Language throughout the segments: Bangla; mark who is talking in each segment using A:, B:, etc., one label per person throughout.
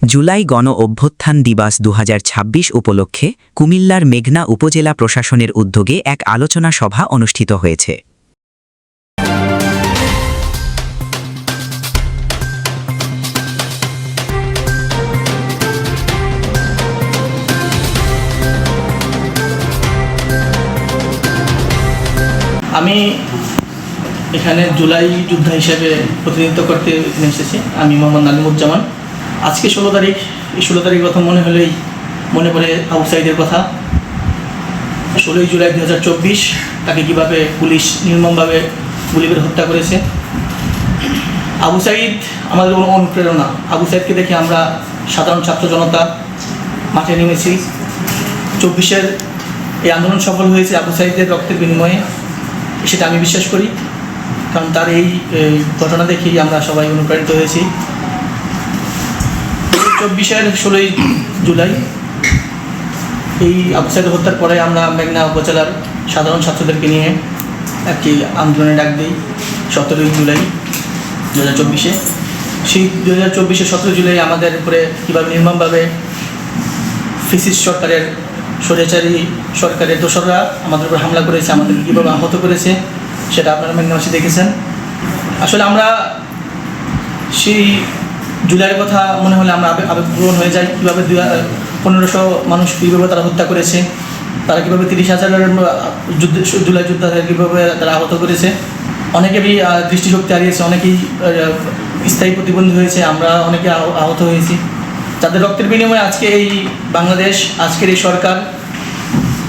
A: জুলাই গণ অভ্যুত্থান দিবস ২০২৬ উপলক্ষে কুমিল্লার মেঘনা উপজেলা প্রশাসনের উদ্যোগে এক আলোচনা সভা অনুষ্ঠিত হয়েছে।
B: আমি এখানে জুলাই যোদ্ধা হিসেবে প্রতিনিধিত্ব করতে এসেছি। আমি মোহাম্মদ নালিমুজ্জামান। আজকে 16 তারিখ, এই 16 তারিখ কথা মনে পড়ে আবু সাঈদের কথা। 16 জুলাই 2024 তাকে কীভাবে পুলিশ নির্মমভাবে গুলি করে হত্যা করেছে। আবু সাঈদ আমাদের অনুপ্রেরণা। আবু সাঈদকে দেখে আমরা সাধারণ ছাত্র জনতা মাঠে নেমেছি। 24-এর এই আন্দোলন সফল হয়েছে আবু সাঈদের রক্তের বিনিময়ে, সেটা আমি বিশ্বাস করি। কারণ তার এই ঘটনা দেখেই আমরা সবাই অনুপ্রাণিত হয়েছি। 24-এর 16 জুলাই এই আবু সাঈদ হত্যার পরে আমরা মেঘনা উপজেলার সাধারণ ছাত্রদেরকে নিয়ে একটি আন্দোলনে ডাক দিই 17 জুলাই 2024-এ। সেই 2024-এর 17 জুলাই আমাদের উপরে কীভাবে নির্মমভাবে ফ্যাসিস্ট সরকারের স্বৈরাচারী সরকারের দোসররা আমাদের উপর হামলা করেছে, আমাদেরকে কীভাবে আহত করেছে, সেটা আপনারা মেঘনাবাসী দেখেছেন। আসলে আমরা সেই জুলাইয়ের কথা মনে হলে আমরা আবেগপূরণ হয়ে যাই। কীভাবে 1500 মানুষ কীভাবে তারা হত্যা করেছে, তারা কীভাবে 30,000 জুলাই যোদ্ধাদের কীভাবে তারা আহত করেছে। অনেকেরই দৃষ্টিশক্তি হারিয়েছে, অনেকেই স্থায়ী প্রতিবন্ধী হয়েছে, আমরা অনেকে আহত হয়েছি। যাদের রক্তের বিনিময়ে আজকে এই বাংলাদেশ, আজকের এই সরকার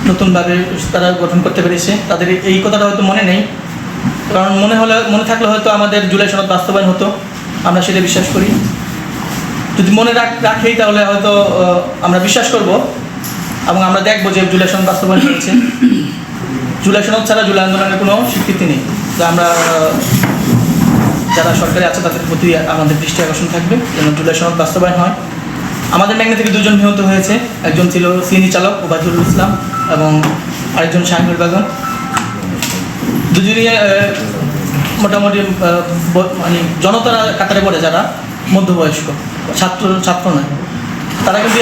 B: নতুনভাবে তারা গঠন করতে পেরেছে, তাদের এই কথাটা হয়তো মনে নেই। কারণ মনে থাকলে হয়তো আমাদের জুলাই সনদ বাস্তবায়ন হতো, আমরা সেটা বিশ্বাস করি। যদি মনে রাখেই তাহলে হয়তো আমরা বিশ্বাস করব এবং আমরা দেখবো যে জুলাই সনদ বাস্তবায়ন হয়েছে। জুলাই সনদ ছাড়া জুলাই আন্দোলনের কোনো স্বীকৃতি নেই। তো আমরা যারা সরকারে আছে তাদের প্রতি আমাদের দৃষ্টি আকর্ষণ থাকবে যেন জুলাই সনদ বাস্তবায়ন হয়। আমাদের মেঘনা থেকে 2 জন নিহত হয়েছে। একজন ছিল সিএনজি চালক ওবায়দুল ইসলাম এবং আরেকজন শাহিনুর বেগম। দুজনই মোটামুটি মানে জনতার কাতারে পড়ে, যারা মধ্যবয়স্ক, ছাত্র নয়, তারা কিন্তু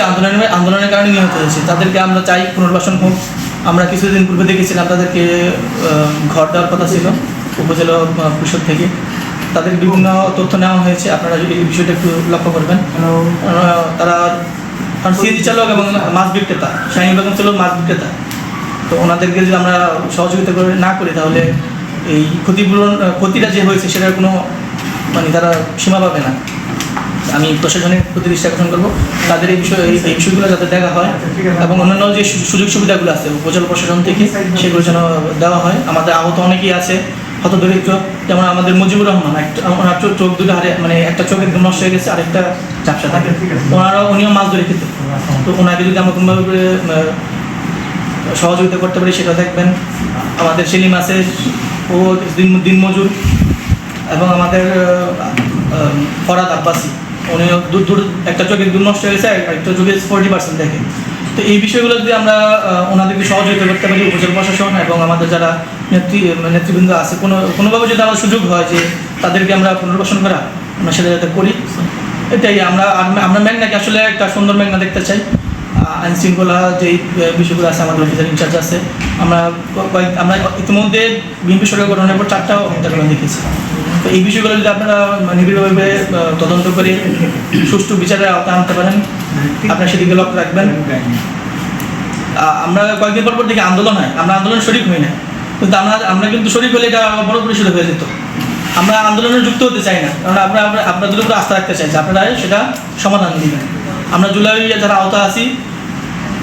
B: আন্দোলনের কারণে নিহত হয়েছে। তাদেরকে আমরা চাই পুনর্বাসন হোক। আমরা কিছুদিন পূর্বে দেখেছিলাম তাদেরকে ঘর দেওয়ার কথা ছিল উপজেলা পরিষদ থেকে, তাদের বিভিন্ন তথ্য নেওয়া হয়েছে। আপনারা যদি এই বিষয়টা একটু লক্ষ্য করবেন। তারা কারণ সিএনজি চালক এবং মাছ বিক্রেতা, শাহিন বেগম ছিল মাছ বিক্রেতা। তো ওনাদেরকে যদি আমরা সহযোগিতা করে না করি তাহলে এই ক্ষতিটা যে হয়েছে সেটার কোনো মানে তারা সীমা পাবে না। আমি প্রশাসনের প্রতি দৃষ্টি আকর্ষণ করবো তাদের এই বিষয়গুলো যাতে দেখা হয় এবং অন্যান্য যে সুযোগ সুবিধাগুলো আছে উপজেলা প্রশাসন থেকে সেগুলো যেন দেওয়া হয়। আমাদের আহত অনেকেই আছে হতদরিদ্র, যেমন আমাদের মুজিবুর রহমান, ওনার চোখ দুটো মানে একটা চোখ একদম নষ্ট হয়ে গেছে, আরেকটা ঝাপসা থাকে। উনিও মাছ ধরে খেতে। তো ওনাকে যদি আমরা কোনোভাবে সহযোগিতা করতে পারি সেটা দেখবেন। আমাদের সেলিম আছে, ও দিনমজুর, এবং আমাদের ফরাদ আব্বাসী, উনি দূর একটা চোখ একদম নষ্ট হয়ে গেছে, একটা চোখে 40% দেখে। তো এই বিষয়গুলো যদি আমরা ওনাদেরকে সহযোগিতা করতে পারি, উপজেলা প্রশাসন এবং আমাদের যারা নেতৃবৃন্দ আছে, কোনোভাবে যদি আমার সুযোগ হয় যে তাদেরকে আমরা পুনর্বাসন করা, আমরা সেটা যাতে করি। এটাই আমরা মেঘনাকে আসলে একটা সুন্দর মেঘনা দেখতে চাই। আইন শৃঙ্খলা যেই বিষয়গুলো আছে, আমাদের অফিসার ইনচার্জ আছে। আমরা ইতিমধ্যে বিএনপি সরকার গঠনের পর 4টা হত্যাকাণ্ড দেখেছি। তো এই বিষয়গুলো যদি আপনারা নিবিড়ভাবে তদন্ত করে সুষ্ঠু বিচারের আওতায় আনতে পারেন, আপনারা সেদিকে লক্ষ্য রাখবেন। আমরা কয়েকদিন পর দেখি আন্দোলন হয়, আমরা আন্দোলন শরিক হই না, কিন্তু আমরা কিন্তু শরিক হলে এটা বড় পরিসরে হয়ে যেত। আমরা আন্দোলনে যুক্ত হতে চাই না, কারণ আপনাদের উপরে আস্থা রাখতে চাই যে আপনারা সেটা সমাধান দিবেন। আমরা জুলাই যারা আওতা আছি,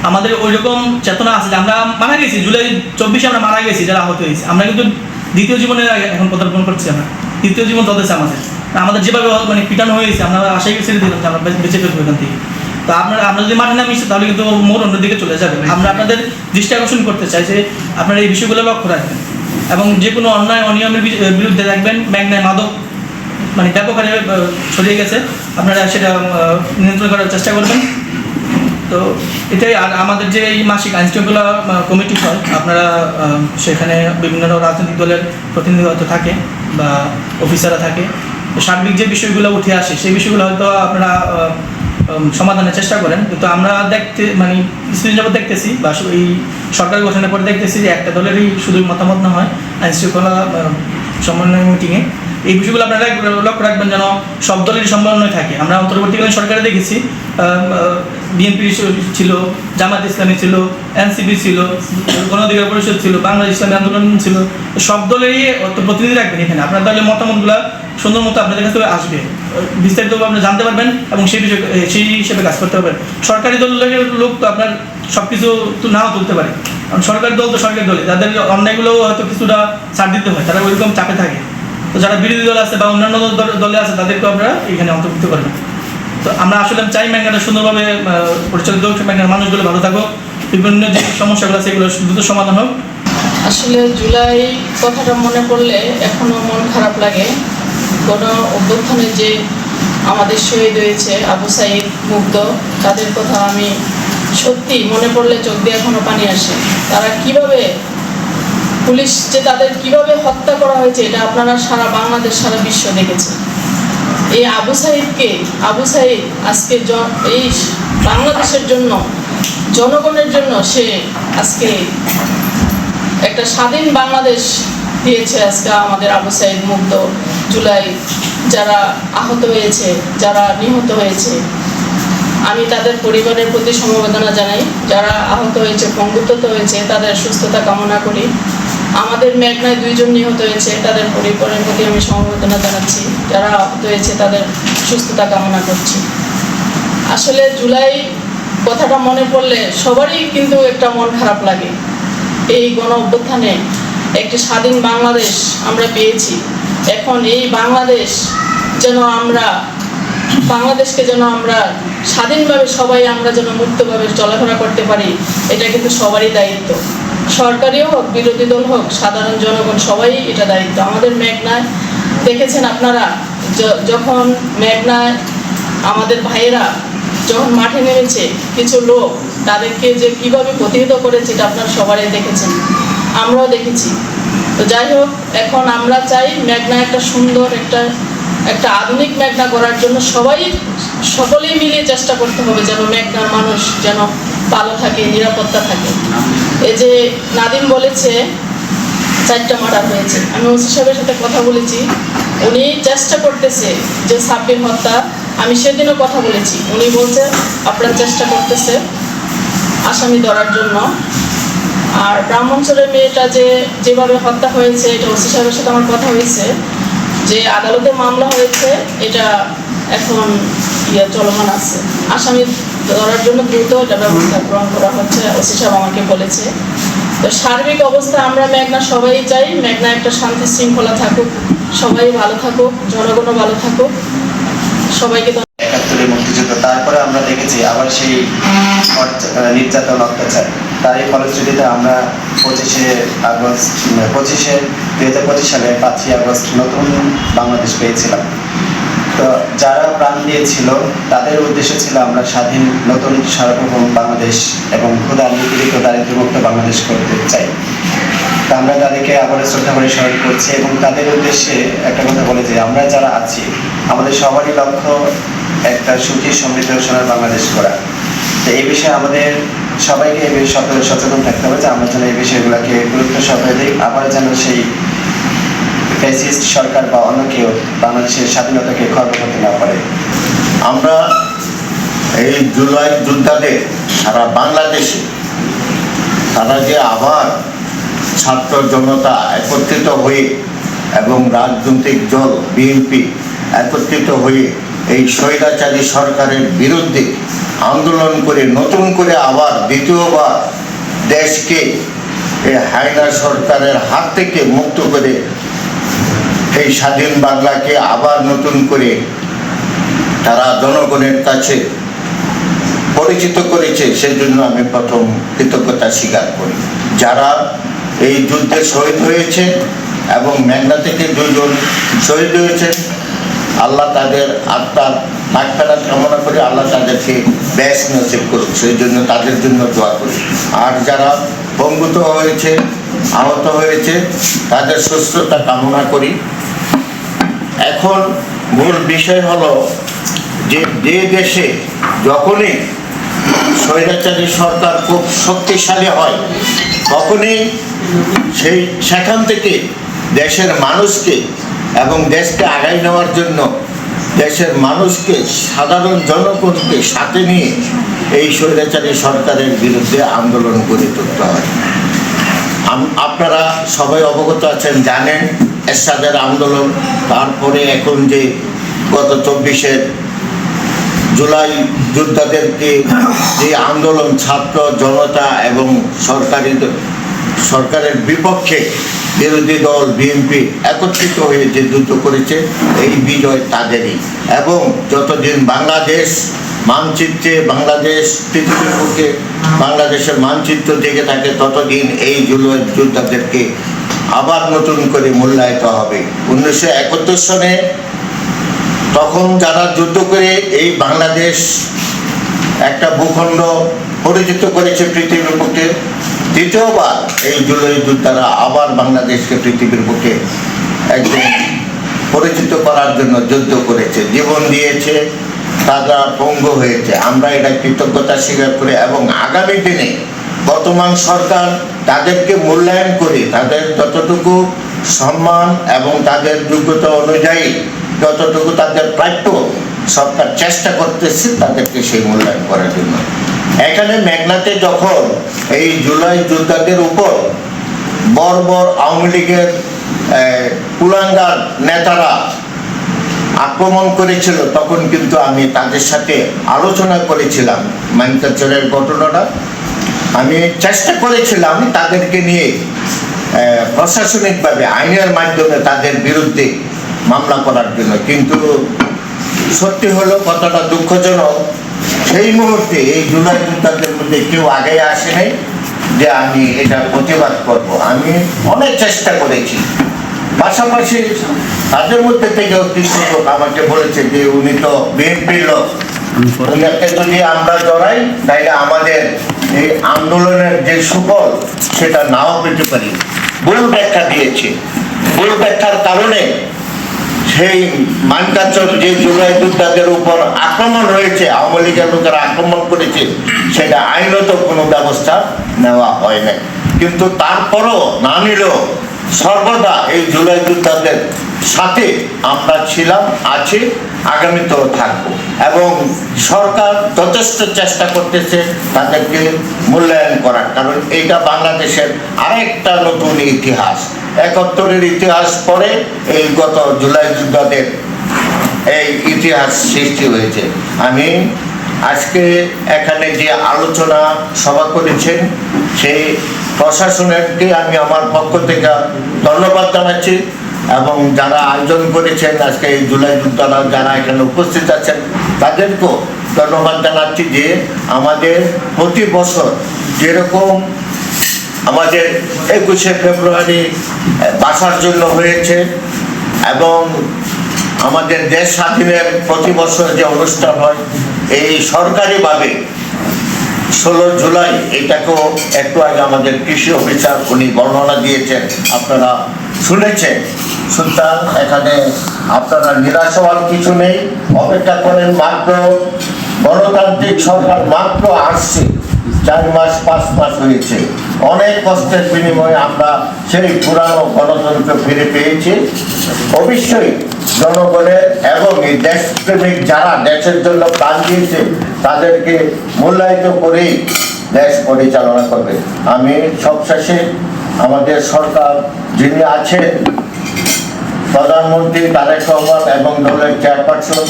B: আমাদের ওই রকম চেতনা আছে যে আমরা মারা গেছি, জুলাই 24-এ আমরা মারা গেছি যারা আহত হয়েছি। আমরা কিন্তু দ্বিতীয় জীবনে এখন পদার্পণ করছি, আমরা তৃতীয় জীবন চলতেছে আমাদের যেভাবে মানে পিটানো হয়েছে, আমরা আশায় ছেড়ে দিলাম যে আমরা বেঁচে ফেলবো এখান থেকে। তো আমরা যদি মাঠে নামি তাহলে কিন্তু মোড় অন্যদিকে চলে যাবে। আমরা আপনাদের দৃষ্টি আকর্ষণ করতে চাই যে আপনারা এই বিষয়গুলো লক্ষ্য রাখবেন এবং যে কোনো অন্যায় অনিয়মের বিরুদ্ধে রাখবেন। মেঘনায় মাদক মানে ব্যাপক হারে ছড়িয়ে গেছে, আপনারা সেটা নিয়ন্ত্রণ করার চেষ্টা করবেন। তো এটাই। আর আমাদের যে এই মাসিক আইন শৃঙ্খলা কমিটি হয়, আপনারা সেখানে বিভিন্ন রাজনৈতিক দলের প্রতিনিধি হয়তো থাকে বা অফিসাররা থাকে। তো সার্বিক যে বিষয়গুলো উঠে আসে সেই বিষয়গুলো হয়তো আপনারা সমাধানের চেষ্টা করেন, কিন্তু আমরা দেখতে মানে কিছুদিন যাবত দেখতেছি বা এই সরকার গঠনের পরে দেখতেছি যে একটা দলেরই শুধু মতামত না হয় আইন শৃঙ্খলা সমন্বয় মিটিংয়ে এই বিষয়গুলো আপনারা লক্ষ্য রাখবেন যেন সব দলেরই সমন্বয় থাকে। আমরা অন্তর্বর্তীকালীন সরকারে দেখেছি বিএনপি ছিল, জামাত ইসলামী ছিল, এনসিপি ছিল, গণ অধিকার পরিষদ ছিল, বাংলাদেশ ইসলামী আন্দোলন ছিল, সব দলেরই প্রতিনিধি রাখবেন এখানে। আপনার তাহলে মতামতগুলো সুন্দর মতো আপনাদের কাছে আসবে, বিস্তারিতভাবে আপনি জানতে পারবেন এবং সেই বিষয়ে সেই হিসেবে কাজ করতে পারবেন। সরকারি দলের লোক তো আপনার সব কিছু তো নাও তুলতে পারে, কারণ সরকারি দল তো সরকারি দলে তাদের অন্যায়গুলোও হয়তো কিছুটা ছাড় দিতে হয়, তারা ওইরকম চাপে থাকে। তো যারা বিরোধী দল আছে বা অন্যান্য দলে আছে তাদেরকেও আপনারা এখানে অন্তর্ভুক্ত করবেন। তো আমরা আসলে চাই মেঘনাটা সুন্দরভাবে পরিচালিত হোক, মেঘনার মানুষগুলো ভালো থাকুক, বিভিন্ন যে সমস্যাগুলো আছে এগুলো দ্রুত সমাধান হোক।
C: আসলে জুলাই কথাটা মনে পড়লে এখনো মন খারাপ লাগে। গণ অভ্যুত্থানে যে আমাদের শহীদ হয়েছে আবু সাইদ, মুগ্ধ, তাদের কথা আমি সত্যি মনে পড়লে চোখ দিয়ে এখনো পানি আসে। তারা কিভাবে, পুলিশ যে তাদের কিভাবে হত্যা করা হয়েছে এটা আপনারা সারা বাংলাদেশ, সারা বিশ্ব দেখেছে। এই আবু সাইদ আজকে এই বাংলাদেশের জন্য, জনগণের জন্য সে আজকে একটা স্বাধীন বাংলাদেশ দিয়েছে। আজকে আমাদের আবু সাইদ, মুগ্ধ, জুলাই যারা আহত হয়েছে, যারা নিহত হয়েছে, আমি তাদের পরিবারের প্রতি সমবেদনা জানাই। যারা আহত হয়েছে, পঙ্গুত্ব হয়েছে, তাদের সুস্থতা কামনা করি। আমাদের মেঘনায় 2 জন নিহত হয়েছে, তাদের পরিবারের প্রতি আমি সমবেদনা জানাচ্ছি। যারা আহত হয়েছে তাদের সুস্থতা কামনা করছি। আসলে জুলাই কথাটা মনে পড়লে সবারই কিন্তু একটা মন খারাপ লাগে। এই গণ অভ্যুত্থানে একটি স্বাধীন বাংলাদেশ আমরা পেয়েছি। এখন এই বাংলাদেশ যেন বাংলাদেশকে যেন আমরা স্বাধীনভাবে সবাই আমরা যেন মুক্তভাবে চলাফেরা করতে পারি, এটা কিন্তু সবারই দায়িত্ব। সরকারিও হোক, বিরোধী দল হোক, সাধারণ জনগণ, সবাই এটা দায়িত্ব। আমাদের মেঘনায় দেখেছেন আপনারা, যখন মেঘনায় আমাদের ভাইয়েরা যখন মাঠে নেমেছে, কিছু লোক তাদেরকে যে কীভাবে প্রতিহত করেছে এটা আপনারা সবাই দেখেছেন, আমরাও দেখেছি। তো যাই হোক, এখন আমরা চাই মেঘনা একটা সুন্দর একটা আধুনিক মেঘনা করার জন্য সকলেই মিলিয়ে চেষ্টা করতে হবে যেন মেঘনার মানুষ যেন ভালো থাকে, নিরাপত্তা থাকে। এই যে নাদিম বলেছে 4টা মার্ডার হয়েছে, আমি ওসি সাহেবের সাথে কথা বলেছি, উনি চেষ্টা করতেছে যে সাব্বির হত্যা, আমি সেদিনও কথা বলেছি, উনি বলছে আপনারা চেষ্টা করতেছে আসামি ধরার জন্য। আর ব্রাহ্মণচরের মেয়েটা যেভাবে হত্যা হয়েছে, এটা ওসি সাহেবের সাথে আমার কথা হয়েছে যে আদালতে মামলা হয়েছে, এটা এখন চলমান আছে, আসামি ধরার জন্য দ্রুত এটা ব্যবস্থা গ্রহণ করা হচ্ছে, ওসি সাহেব আমাকে বলেছে। তো সার্বিক অবস্থা আমরা মেঘনা সবাই চাই, মেঘনা একটা শান্তি শৃঙ্খলা থাকুক, সবাই ভালো থাকুক, জনগণও ভালো থাকুক, সবাইকে।
D: 71 মুক্তিযুদ্ধ, তারপরে আমরা দেখেছি আবার সেই নির্যাতন, অত্যাচার। তার এই ফলশ্রুতিতে আমরা 2025 সালে 5ই আগস্ট নতুন বাংলাদেশ পেয়েছিলাম। তো যারা প্রাণ দিয়েছিল তাদের উদ্দেশ্য ছিল আমরা স্বাধীন নতুন সার্বভৌম বাংলাদেশ এবং ক্ষুধা, নিপীড়িত, দারিদ্র্যমুক্ত বাংলাদেশ করতে চাই। তা আমরা তাদেরকে আবার শ্রদ্ধা করে স্মরণ করছি এবং তাদের উদ্দেশ্যে একটা কথা বলে যে আমরা যারা আছি আমাদের সবারই লক্ষ্য একটা সুখী, সমৃদ্ধ, সোনার বাংলাদেশ করা। তো এই বিষয়ে আমাদের সবাইকে এই বিষয়ে সচেতন থাকতে হবে যে আমরা যেন এই বিষয়গুলোকে গুরুত্ব সহকারে দিই, আবার যেন সেই ফ্যাসিস্ট সরকার বা অন্য কেউ বাংলাদেশের স্বাধীনতাকে খর্ব করতে না পারে।
E: আমরা এই জুলাই যোদ্ধাদের সারা বাংলাদেশে তারা যে আবার ছাত্র জনতা একত্রিত হয়ে এবং রাজনৈতিক দল বিএনপি একত্রিত হয়ে এই স্বৈরাচারী সরকারের বিরুদ্ধে আন্দোলন করে নতুন করে আবার দ্বিতীয়বার দেশকে এই হায়না সরকারের হাত থেকে মুক্ত করে এই স্বাধীন বাংলাকে আবার নতুন করে তারা জনগণের কাছে পরিচিত করেছে, সেই জন্য আমি প্রথম কৃতজ্ঞতা স্বীকার করি। যারা এই যুদ্ধে শহীদ হয়েছে এবং মেঘনা থেকে 2 জন শহীদ হয়েছে, আল্লাহ তাদের আত্মার মাগফিরাত কামনা করি, আল্লাহ তাদেরকে বেশ নসিব করুক, সেই জন্য তাদের জন্য দোয়া করি। আর যারা পঙ্গুত হয়েছে, আহত হয়েছে, তাদের সুস্থতা কামনা করি। এখন মূল বিষয় হলো যে যে দেশে যখনই স্বৈরাচারী সরকার খুব শক্তিশালী হয় তখনই সেখান থেকে দেশের মানুষকে এবং দেশকে আগায় নেওয়ার জন্য দেশের মানুষকে, সাধারণ জনগণকে সাথে নিয়ে এই স্বৈরাচারী সরকারের বিরুদ্ধে আন্দোলন গড়ে তুলতে হয়। আপনারা সবাই অবগত আছেন, জানেন এরশাদের আন্দোলন, তারপরে এখন যে গত 24 জুলাই যোদ্ধাদেরকে যে আন্দোলন, ছাত্র জনতা এবং সরকারের বিপক্ষে বিরোধী দল বিএনপি একত্রিত হয়ে যে যুদ্ধ করেছে, এই বিজয় তাদেরই। এবং যতদিন বাংলাদেশ মানচিত্রে, বাংলাদেশ পৃথিবীর বুকে বাংলাদেশের মানচিত্র জেগে থাকে, ততদিন এই জুলাই যোদ্ধাদেরকে আবার নতুন করে মূল্যায়িত হবে। 1971 সনে তখন যারা যুদ্ধ করে এই বাংলাদেশ একটা ভূখণ্ড পরিচিত করেছে পৃথিবীর বুকে, দ্বিতীয়বার এই জুলাই যোদ্ধারা আবার বাংলাদেশকে পৃথিবীর বুকে একদম পরিচিত করার জন্য যুদ্ধ করেছে, জীবন দিয়েছে, তারা পঙ্গু হয়েছে। আমরা এটা কৃতজ্ঞতা স্বীকার করি এবং আগামী দিনে বর্তমান সরকার তাদেরকে মূল্যায়ন করে তাদের যতটুকু সম্মান এবং তাদের যোগ্যতা অনুযায়ী যতটুকু তাদের প্রাপ্য সরকার চেষ্টা করতেছে তাদেরকে সেই মূল্যায়ন করার জন্য। এখানে মেঘনাতে যখন এই জুলাই যোদ্ধাদের উপর বর্বর আওয়ামী লীগের কুলাঙ্গার নেতারা আক্রমণ করেছিল, তখন কিন্তু আমি তাদের সাথে আলোচনা করেছিলাম মানিকচরের ঘটনাটা। আমি চেষ্টা করেছিলাম তাদেরকে নিয়ে প্রশাসনিকভাবে আইনের মাধ্যমে তাদের বিরুদ্ধে মামলা করার জন্য, কিন্তু সত্যি হলো কথাটা দুঃখজনক, সেই মুহূর্তে এই জুলাই যোদ্ধাদের মধ্যে কেউ আগে আসে নাই যে আমি এটা প্রতিবাদ করব। আমি অনেক চেষ্টা করেছি, পাশাপাশি তাদের মধ্যে থেকেও কিছু লোক আমাকে বলেছে যে উনি তো বিএনপির লোক, উনাকে যদি আমরা জড়াই তাইলে আমাদের এই আন্দোলনের যে সুফল সেটা নাও পেতে পারি। ভুল ব্যাখ্যা দিয়েছে, ভুল ব্যাখ্যার কারণে সেই মানকাচর যে জুলাই যোদ্ধাদের উপর আক্রমণ হয়েছে, আওয়ামী লীগের লোকেরা আক্রমণ করেছে, সেটা আইনত কোনো ব্যবস্থা নেওয়া হয় নাই। কিন্তু তারপরও না নিলেও সর্বদা এই জুলাই যোদ্ধাদের সাথে আমরা ছিলাম, আছি, আগামীতেও থাকবো। এবং সরকার যথেষ্ট চেষ্টা করতেছে তাদেরকে মূল্যায়ন করার, কারণ এইটা বাংলাদেশের আরেকটা নতুন ইতিহাস। 71-এর ইতিহাস পরে এই গত জুলাই যোদ্ধাদের এই ইতিহাস সৃষ্টি হয়েছে। আমি আজকে এখানে যে আলোচনা সভা করেছেন সেই প্রশাসনকে আমি আমার পক্ষ থেকে ধন্যবাদ জানাচ্ছি এবং যারা আয়োজন করেছেন আজকে এই জুলাই যোদ্ধারা যারা এখানে উপস্থিত আছেন তাদেরকেও ধন্যবাদ জানাচ্ছি যে আমাদের প্রতি বছর যেরকম আমাদের 21শে ফেব্রুয়ারি বাসার জন্য হয়েছে এবং আমাদের দেশ স্বাধীনের প্রতি বছর যে অনুষ্ঠান হয়, এই সরকারিভাবে 16 জুলাই এটাকেও একটু আগে আমাদের কৃষি অফিসার উনি বর্ণনা দিয়েছেন, আপনারা শুনেছেন। সুতরাং এখানে আপনারা নিরাশ হওয়ার কিছু নেই, অপেক্ষা করেন। মাত্র গণতান্ত্রিক সরকার মাত্র আসছে, 4 মাস 5 মাস হয়েছে। অনেক কষ্টের বিনিময়ে আমরা সেই পুরানো গণতন্ত্র ফিরে পেয়েছি। অবশ্যই জনগণের এবং এই দেশপ্রেমিক যারা দেশের জন্য প্রাণ দিয়েছে তাদেরকে মূল্যায়িত করেই দেশ পরিচালনা করবে। আমি সবশেষে আমাদের সরকার যিনি আছেন প্রধানমন্ত্রী তারেক রহমান এবং দলের চেয়ারপারসন,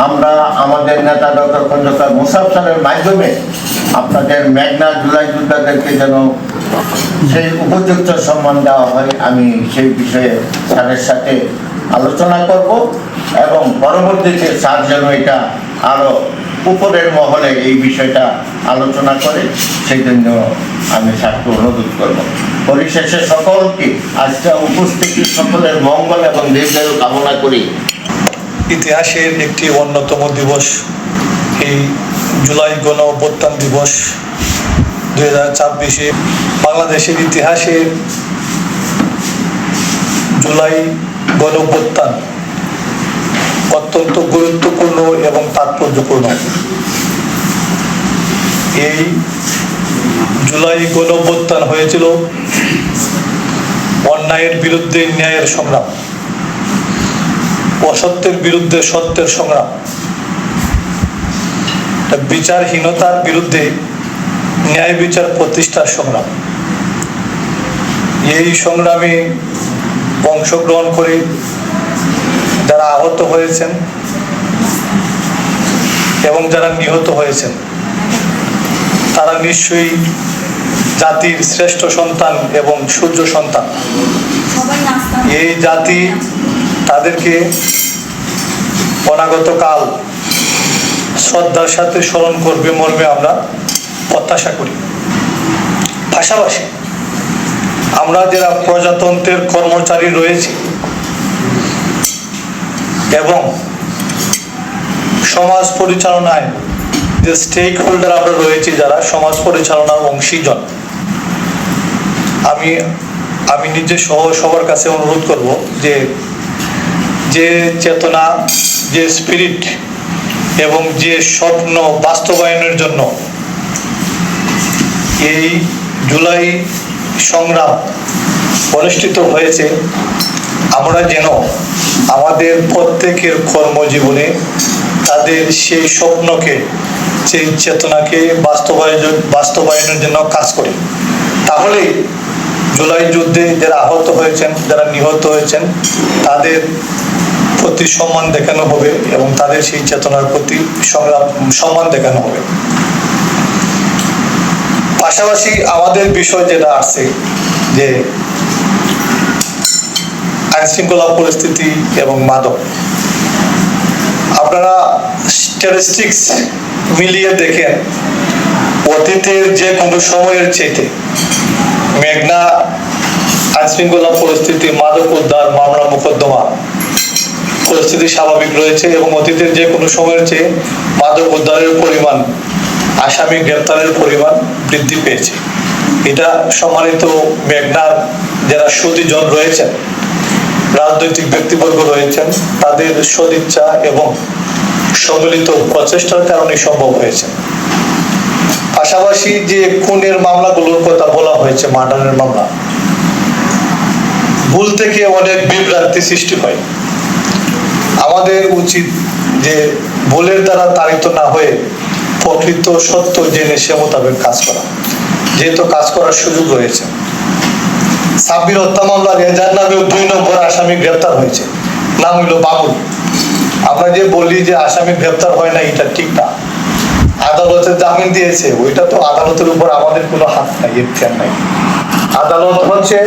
E: আমরা আমাদের নেতা ডক্টর খন্দকার মোশাররফ স্যারের মাধ্যমে আপনাদের মেঘনা জুলাই যোদ্ধাদেরকে যেন সেই উপযুক্ত সম্মান দেওয়া হয়, আমি সেই বিষয়ে স্যারের সাথে আলোচনা করব এবং পরবর্তীতে স্যার যেন এটা আরো উপরের মহলে এই বিষয়টা আলোচনা করে সেই জন্য আমি স্যারকে অনুরোধ করব। পরিশেষে সকলকে আজকে উপস্থিতি সকলের মঙ্গল এবং দীর্ঘায়ু কামনা করি।
F: ইতিহাসের একটি অন্যতম দিবস এই জুলাই গণ অভ্যুত্থান দিবস 2024-এ বাংলাদেশের ইতিহাসে জুলাই গণ অভ্যুত্থান অত্যন্ত গুরুত্বপূর্ণ এবং তাৎপর্যপূর্ণ। এই জুলাই গণঅভ্যুত্থান হয়েছিল অন্যায়ের বিরুদ্ধে ন্যায়ের সংগ্রাম, অসত্যের বিরুদ্ধে সত্যের সংগ্রাম, বিচারহীনতার বিরুদ্ধে ন্যায় বিচার প্রতিষ্ঠার সংগ্রাম। এই সংগ্রামে অংশগ্রহণ করে যারা আহত হয়েছেন এবং যারা নিহত হয়েছেন তারা নিশ্চয়ই জাতির শ্রেষ্ঠ সন্তান এবং সূর্য সন্তান। এই জাতি তাদেরকে অনাগত কাল শ্রদ্ধার সাথে স্মরণ করবে মর্মে আমরা প্রত্যাশা করি। পাশাপাশি আমরা যারা প্রজাতন্ত্রের কর্মচারী রয়েছি এবং সমাজ পরিচালনায় যে স্টেক হোল্ডার আমরা রয়েছি, যারা সমাজ পরিচালনার অংশীজন, আমি নিজে সহ সবার কাছে অনুরোধ করব যে চেতনা, যে স্পিরিট এবং যে স্বপ্ন বাস্তবায়নের জন্য এই জুলাই সংগ্রাম অনুষ্ঠিত হয়েছে, আমরা যেন আমাদের প্রত্যেকের কর্মজীবনে তাদের সেই স্বপ্নকে, সেই চেতনাকে বাস্তবায়নের জন্য কাজ করি। তাহলে জুলাই যুদ্ধে যারা আহত হয়েছেন, যারা নিহত হয়েছেন, তাদের প্রতি সম্মান দেখানো হবে এবং তাদের সেই চেতনার প্রতি সম্মান দেখানো হবে। পাশাপাশি আমাদের বিষয় যেটা আছে যে আইনশৃঙ্খলা পরিস্থিতি এবং মাদক, আপনারা স্ট্যাটিস্টিক্স মিলিয়ে দেখেন অতীতের যে কোনো সময়ের চাইতে মেঘনা আইনশৃঙ্খলা পরিস্থিতি, মাদক উদ্ধার, মামলা মোকদ্দমা পরিস্থিতি স্বাভাবিক রয়েছে এবং অতীতের যে কোনো সময়ের চেয়ে মাদক উদ্ধারের পরিমাণ, আসামি গ্রেপ্তারের পরিমাণ বৃদ্ধি পেয়েছে। এটা সম্মানিত মেঘনার যারা সুদীজন রয়েছেন, রাজনৈতিক ব্যক্তিবর্গ রয়েছেন, তাদের সদিচ্ছা এবং সম্মিলিত প্রচেষ্টার কারণে সম্ভব হয়েছে। পাশাপাশি যে খুনের মামলাগুলোর কথা বলা হয়েছে, মার্ডারের মামলা, ভুল থেকে অনেক বিভ্রান্তি সৃষ্টি হয়। আমাদের উচিত যে ভুলের দ্বারা তাড়িত না হয়ে প্রকৃত সত্য জেনে সে মোতাবেক কাজ করা, যেহেতু কাজ করার সুযোগ রয়েছে। সাব্বির হত্যা মামলার এজার নামেও 2 নম্বর আসামি গ্রেপ্তার হয়েছে, নাম হইল বাবুল। আমরা যে বলি যে আসামি গ্রেপ্তার হয় না, এটা ঠিক না। আদালতে জামিন দিয়েছে, ওইটা তো আদালতের উপর আমাদের কোনো হাত নাই, এখতিয়ার নাই। আদালত হচ্ছে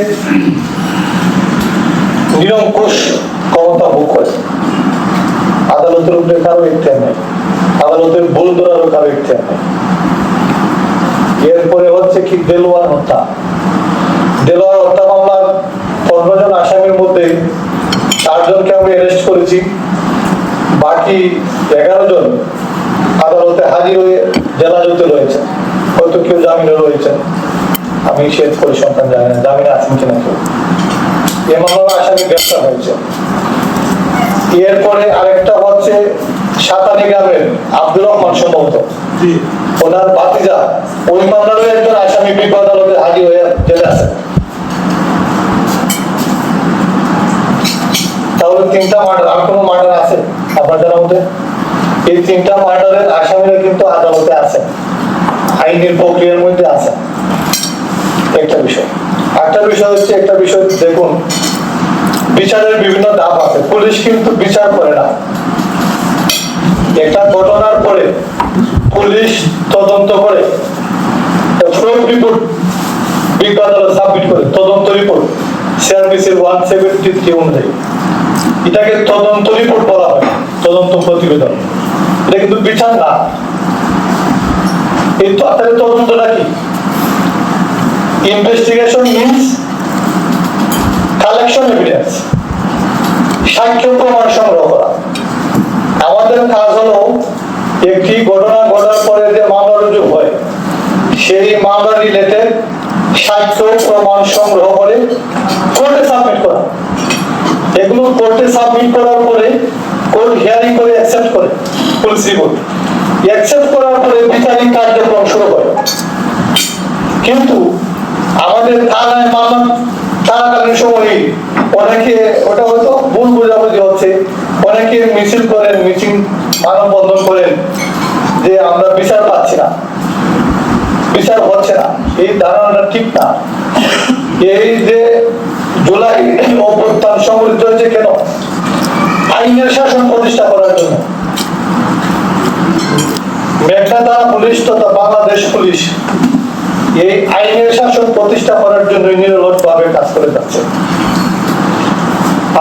F: নিরঙ্কুশ ক্ষমতা ভোগ করে, আদালতের উপরে কারো এখতিয়ার নাই, আদালতের ভুল ধরারও কারো এখতিয়ার নাই। এরপরে হচ্ছে কি দেলোয়ার হত্যা মামলার 15 জন আসামির মধ্যে 4 জনকে আমরা অ্যারেস্ট করেছি, বাকি 11 জন আদালতে হাজির হয়ে জেলাজতে রয়েছে, হয়তো কেউ জামিনে রয়েছেন, আমি সে পরিসংখ্যান জানি না জামিনে আছেন কিনা কেউ। এ মামলার আসামি গ্রেপ্তার হয়েছে। এরপরে আরেকটা হচ্ছে সাতানি গ্রামের আব্দুর রহমান, সম্ভবত ওনার ভাতিজা, ওই মামলারও একজন আসামি বিপদ আদালতে হাজির হয়ে জেলে আছে। তাহলে 3টা মার্ডার, আর কোনো মার্ডার আছে আপনার জানার মধ্যে? এই 3টা মার্ডারের আসামিরা কিন্তু আদালতে আছে, আইনের প্রক্রিয়ার মধ্যে আছে। একটা বিষয় হচ্ছে, একটা বিষয় দেখুন, বিচারের বিভিন্ন ধাপ আছে। পুলিশ কিন্তু বিচার করে না। একটা ঘটনার পরে পুলিশ তদন্ত করে রিপোর্ট বিজ্ঞ আদালত সাবমিট করে, তদন্ত রিপোর্ট সিআরপিসির 173 অনুযায়ী এটাকে তদন্ত রিপোর্ট বলা হয়, তদন্ত প্রতিবেদন। এটা কিন্তু বিচার না। এই তদন্তটা কি? ইনভেস্টিগেশন মিন্স কালেকশন এভিডেন্স, সাক্ষ্য প্রমাণ সংগ্রহ করা। আমাদের কাজ হলো একটি ঘটনা ঘটার পরে যে মামলা রুজু হয়, সেই মামলা রিলেটেড সাক্ষ্য প্রমাণ সংগ্রহ করে কোর্টে সাবমিট করা। এগুলো কোর্টে সাবমিট করার পরে কোর্ট হিয়ারিং করে অ্যাকসেপ্ট করে পুলিশ রিপোর্ট, অ্যাকসেপ্ট করার পরে বিচারিক কার্যক্রম শুরু করে। কিন্তু আমাদের থানায় মামলা থাকাকালীন সময়ে অনেকে ওটা হয়তো ভুল বোঝাবুঝি হচ্ছে, অনেকে মিছিল করেন, মিছিল মানববন্ধন করেন যে আমরা বিচার পাচ্ছি না, বিচার হচ্ছে না। এই ধারণাটা ঠিক না। এই যে জুলাই অভ্যুত্থান সংঘটিত হয়েছে কেন? আইনের শাসন প্রতিষ্ঠা করার জন্য। মেঘনা থানা পুলিশ তথা বাংলাদেশ পুলিশ এই আইনের শাসন প্রতিষ্ঠা করার জন্য নিরলসভাবে কাজ করে যাচ্ছে।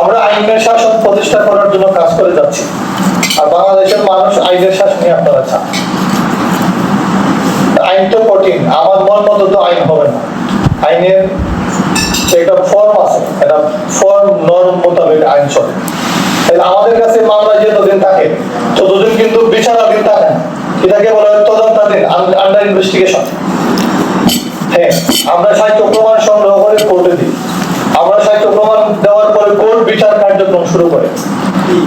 F: আমরা আইনের শাসন প্রতিষ্ঠা করার জন্য কাজ করে যাচ্ছি, আর বাংলাদেশের মানুষ আইনের শাসনই আপনারা চান। আইন তো কঠিন, আমার মন মতো তো আইন হবে না। আইনের একটা ফর্ম আছে, একটা ফর্ম নর্ম মোতাবেক আইন চলে। তাহলে আমাদের কাছে মামলা যতদিন থাকে ততদিন কিন্তু বিচারাধীন থাকে না, এটাকে বলা হয় তদন্তাধীন, আন্ডার ইনভেস্টিগেশন। হ্যাঁ, আমরা সাহিত্য প্রমাণ সংগ্রহ করে কোর্টে দিই, আমরা সাহিত্য প্রমাণ দেওয়ার পরে কোর্ট বিচার কার্যক্রম শুরু করে।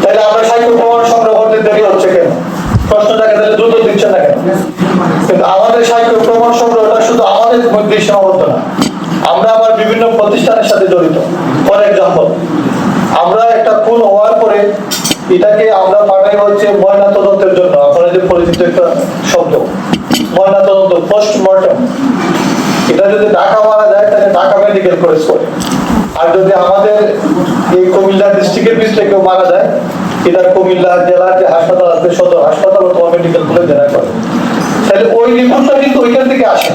F: তাহলে আমরা সাহিত্য প্রমাণ সংগ্রহ করতে দেরি হচ্ছে কেন? প্রশ্নটাকে তাহলে দ্রুত দিচ্ছে না কেন? কিন্তু আমাদের সাহিত্য প্রমাণ সংগ্রহটা শুধু আমাদের মধ্যে সীমাবদ্ধ না, আমরা আবার বিভিন্ন প্রতিষ্ঠানের সাথে জড়িত। ফর এক্সাম্পল, আমরা একটা খুন হওয়ার পরে এটাকে আমরা পাঠাই হচ্ছে ময়না তদন্তের জন্য। আপনারা যে পরিচিত একটা শব্দ ময়না তদন্ত, পোস্টমর্টম। এটা যদি ঢাকা মারা যায় তাহলে ঢাকা মেডিকেল কলেজ করে, আর যদি আমাদের এই কুমিল্লা ডিস্ট্রিক্টের ভিতরে কেউ মারা যায় এটা কুমিল্লা জেলার যে হাসপাতাল আছে, সদর হাসপাতাল অথবা মেডিকেল কলেজ জেলা করে। তাহলে ওই রিপোর্টটা কিন্তু ওইখান থেকে আসে।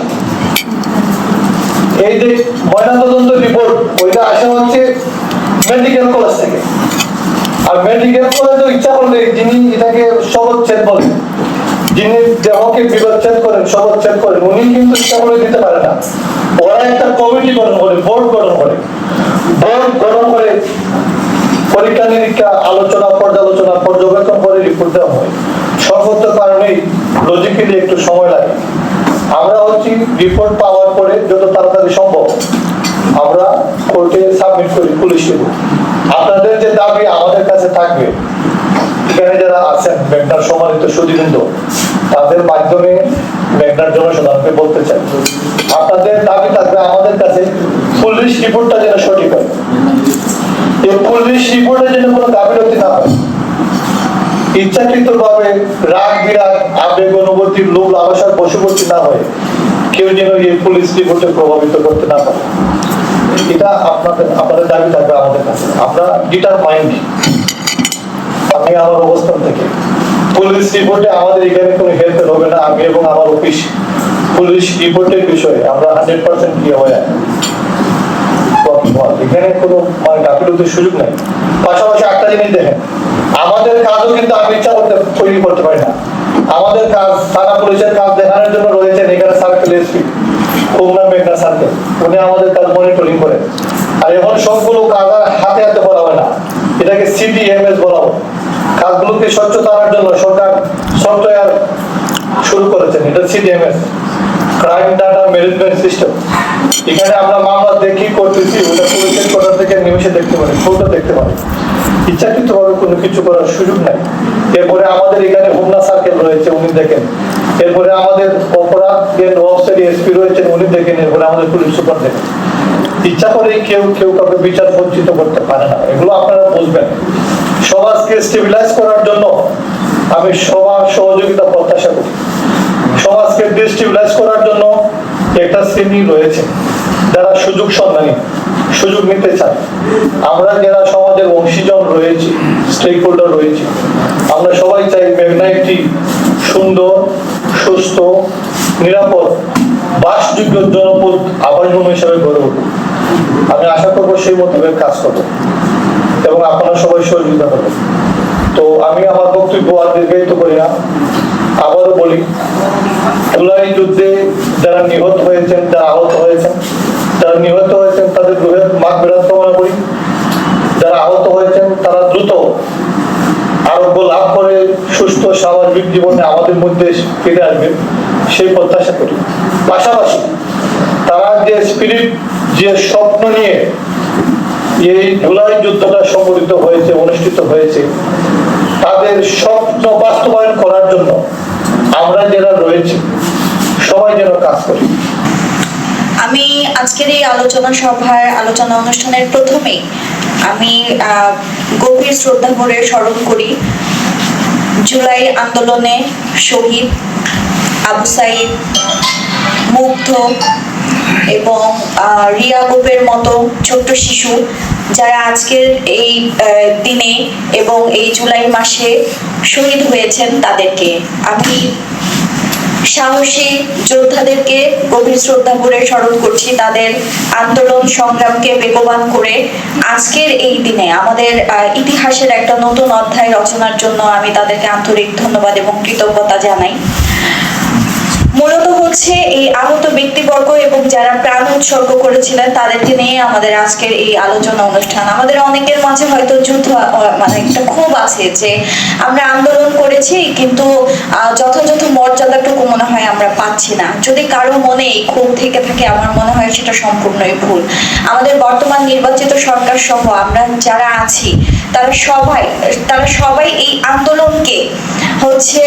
F: এই যে ময়নাতদন্ত রিপোর্ট ওইটা আসে হচ্ছে মেডিকেল কলেজ থেকে, আর মেডিকেল কলেজও ইচ্ছা করলে যিনি এটাকে শবচ্ছেদ বলেন, যিনি দেহকে বিচ্ছেদ করেন, শবচ্ছেদ করেন, উনি কিন্তু ইচ্ছা করে দিতে পারে না। ওরা একটা কমিটি গঠন করে, বোর্ড গঠন করে, বোর্ড গঠন করে পরীক্ষা নিরীক্ষা, আলোচনা, পর্যালোচনা, পর্যবেক্ষণ করে রিপোর্ট দেওয়া হয়। সর্বত্র কারণেই লজিক্যালি একটু সময় লাগে। আমরা হচ্ছে রিপোর্ট পাওয়ার পরে যত তাড়াতাড়ি সম্ভব আমরা কোর্টে সাবমিট করি পুলিশ রিপোর্ট। আপনাদের যে দাবি আমাদের কাছে থাকবে, এখানে যারা আছেন মেঘনার সম্মানিত সুধীবৃন্দ, তাদের মাধ্যমে মেঘনার জনসাধারণকে বলতে চাই, আপনাদের দাবি থাকবে আমাদের কাছে পুলিশ রিপোর্টটা যেন সঠিক হয়। এই পুলিশ রিপোর্টে যেন কোনো গাফিলতি না হয়, ইচ্ছাকৃত ভাবে রাগ বিরাগ, আবেগ অনুভূতির লোভ লালসার বশবর্তী না হয়, কেউ যেন এই পুলিশ রিপোর্টে প্রভাবিত করতে না পারে। এটা আপনাদের দাবি থাকবে আমাদের কাছে। আমরা ডিটারমাইন্ড, আমি আমার অবস্থান থেকে পুলিশ রিপোর্টে আমাদের এখানে কোনো হেল্পের হবে না। আমি এবং আমার অফিস পুলিশ রিপোর্টের বিষয়ে আমরা 100% ক্লিয়ার হয়ে যায়, এখানে কোনো মানে গাফিলতির সুযোগ নাই। পাশাপাশি একটা জিনিস দেখেন, আমাদের কাজও কিন্তু আমি ইচ্ছা করতে তৈরি করতে পারি না। আমাদের কাজ, থানা পুলিশের কাজ দেখানোর জন্য রয়েছেন এখানে সার্কেল এসপি খুলনা মেঘনা সার্কেল, উনি আমাদের কাজ মনিটরিং করেন। আর এখন সবগুলো কাজ আর হাতে হাতে বলা হয় না, এটাকে সিডিএমএস বলা হয়। কাজগুলোকে স্বচ্ছতা আনার জন্য সরকার সফটওয়্যার শুরু করেছেন, এটা CDMS, crime data management system. এখানে আমরা মামলা দেখি করতেছি, ওটা পুলিশের কোর্টার থেকে নিমেষে দেখতে পারি, ফটো দেখতে পারি। ইচ্ছাকৃত ভাবে কোনো কিছু করার সুযোগ নাই। এরপরে আমাদের এখানে হোমনা সার্কেল রয়েছে, উনি দেখেন। এরপরে আমাদের অপরাধ ওয়েবসাইট এসপি রয়েছেন, উনি দেখেন। এরপরে আমাদের পুলিশ সুপার দেখেন। ইচ্ছা করে কেউ কাউকে বিচার বঞ্চিত করতে পারে না, এগুলো আপনারা বুঝবেন। সমাজকে স্টেবিলাইজ করার জন্য আমি সবার সহযোগিতা প্রত্যাশা করি। সমাজকে ডিস্টেবিলাইজ করার জন্য একটা শ্রেণী রয়েছে যারা সুযোগ সন্ধানী, সুযোগ নিতে চায়। আমরা যারা সমাজের অংশীজন রয়েছি, স্টেক হোল্ডার রয়েছি, আমরা সবাই চাই মেঘনা একটি সুন্দর, সুস্থ, নিরাপদ, বাসযোগ্য জনপদ আবাসভূমি হিসেবে গড়ে উঠুক। আমি আশা করবো সেই মোতাবেক কাজ করবো এবং আপনারা সবাই সহযোগিতা করবেন। তো আমি আমার বক্তব্য আর দীর্ঘায়িত করি না, আবারও বলি, জুলাই যুদ্ধে যারা নিহত হয়েছেন, যারা আহত হয়েছেন, যারা নিহত হয়েছেন তাদের রুহের মাগফিরাত কামনা করি। যারা আহত হয়েছেন তারা দ্রুত আরোগ্য লাভ করে সুস্থ স্বাভাবিক জীবনে আমাদের মধ্যে ফিরে আসবে সেই প্রত্যাশা করি। পাশাপাশি তারা যে স্পিরিট, যে স্বপ্ন নিয়ে যে জুলাই যুদ্ধটা সংগঠিত হয়েছে, অনুষ্ঠিত হয়েছে, তাদের স্বপ্ন বাস্তবায়ন করার জন্য আমরা যারা রয়েছে সবাই যেন কাজ করি।
G: আমি আজকের এই আলোচনা অনুষ্ঠানের প্রথমেই আমি গভীর শ্রদ্ধা ভরে স্মরণ করি জুলাই আন্দোলনে শহীদ আবু সাইদ, মুগ্ধ এবং রিয়া গোপের মতো ছোট্ট শিশু যারা আজকের এই দিনে এবং এই জুলাই মাসে শহীদ হয়েছেন তাদেরকে। আমি সাহসী যোদ্ধাদেরকে গভীর শ্রদ্ধা ভরে স্মরণ করছি, তাদের আন্দোলন সংগ্রামকে বেগবান করে আজকের এই দিনে আমাদের ইতিহাসের একটা নতুন অধ্যায় রচনার জন্য আমি তাদেরকে আন্তরিক ধন্যবাদ এবং কৃতজ্ঞতা জানাই। মূলত হচ্ছে এই আহত ব্যক্তিবর্গ এবং যারা প্রাণ উৎসর্গ করেছিলেন তাদেরকে নিয়ে আমাদের আজকের এই আলোচনা অনুষ্ঠান। আমাদের অনেকের মাঝে হয়তো যুদ্ধ মানে একটা ক্ষোভ আছে যে আমরা আন্দোলন করেছি কিন্তু যথাযথ মর্যাদাটুকু মনে হয় আমরা পাচ্ছি না। যদি কারো মনে এই ক্ষোভ থেকে থাকে আমার মনে হয় সেটা সম্পূর্ণই ভুল। আমাদের বর্তমান নির্বাচিত সরকার সহ আমরা যারা আছি তারা সবাই এই আন্দোলনকে হচ্ছে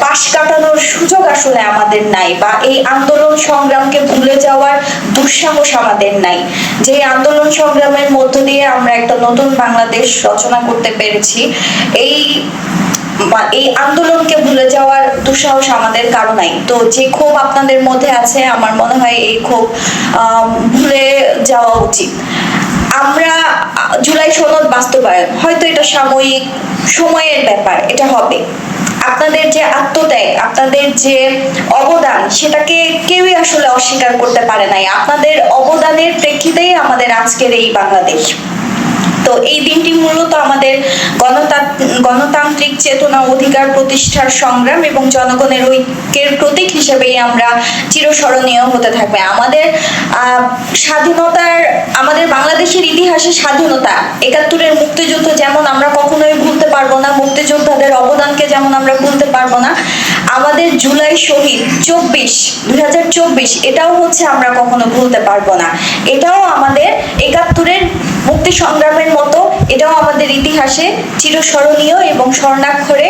G: পাশ কাটানোর সুযোগ আসলে আমাদের নাই, বা এই আন্দোলন সংগ্রামকে ভুলে যাওয়ার দুঃসাহস আমাদের নাই। যে আন্দোলন সংগ্রামের মধ্য দিয়ে আমরা একটা নতুন বাংলাদেশ রচনা করতে পেরেছি, এই আন্দোলনকে ভুলে যাওয়ার দুঃসাহস আমাদের কারো নাই। তো যে ক্ষোভ আপনাদের মধ্যে আছে আমার মনে হয় এই ক্ষোভ ভুলে যাওয়া উচিত। আমরা জুলাই সনদ বাস্তবায়ন হয়তো এটা সাময়িক সময়ের ব্যাপার, এটা হবে। আপনাদের যে আত্মত্যাগ, আপনাদের যে অবদান সেটাকে কেউই আসলে অস্বীকার করতে পারে নাই। আপনাদের অবদানের প্রেক্ষিতেই আমাদের আজকের এই বাংলাদেশ। তো এই দিনটি মূলত আমাদের গণতান্ত্রিক চেতনা, অধিকার প্রতিষ্ঠার সংগ্রাম এবং জনগণের ঐক্যের প্রতীক হিসেবেই আমরা চিরস্মরণীয় হতে থাকবে। আমাদের আমাদের বাংলাদেশের ইতিহাসে স্বাধীনতা, ৭১-এর মুক্তিযুদ্ধ যেমন আমরা কখনোই ভুলতে পারবো না, মুক্তিযোদ্ধাদের অবদানকে যেমন আমরা ভুলতে পারবো না, আমাদের জুলাই শহীদ 2024 এটাও হচ্ছে আমরা কখনো ভুলতে পারবো না। এটাও আমাদের ৭১-এর মুক্তি সংগ্রামের মতো, এটাও আমাদের ইতিহাসে চিরস্মরণীয় এবং স্বর্ণাক্ষরে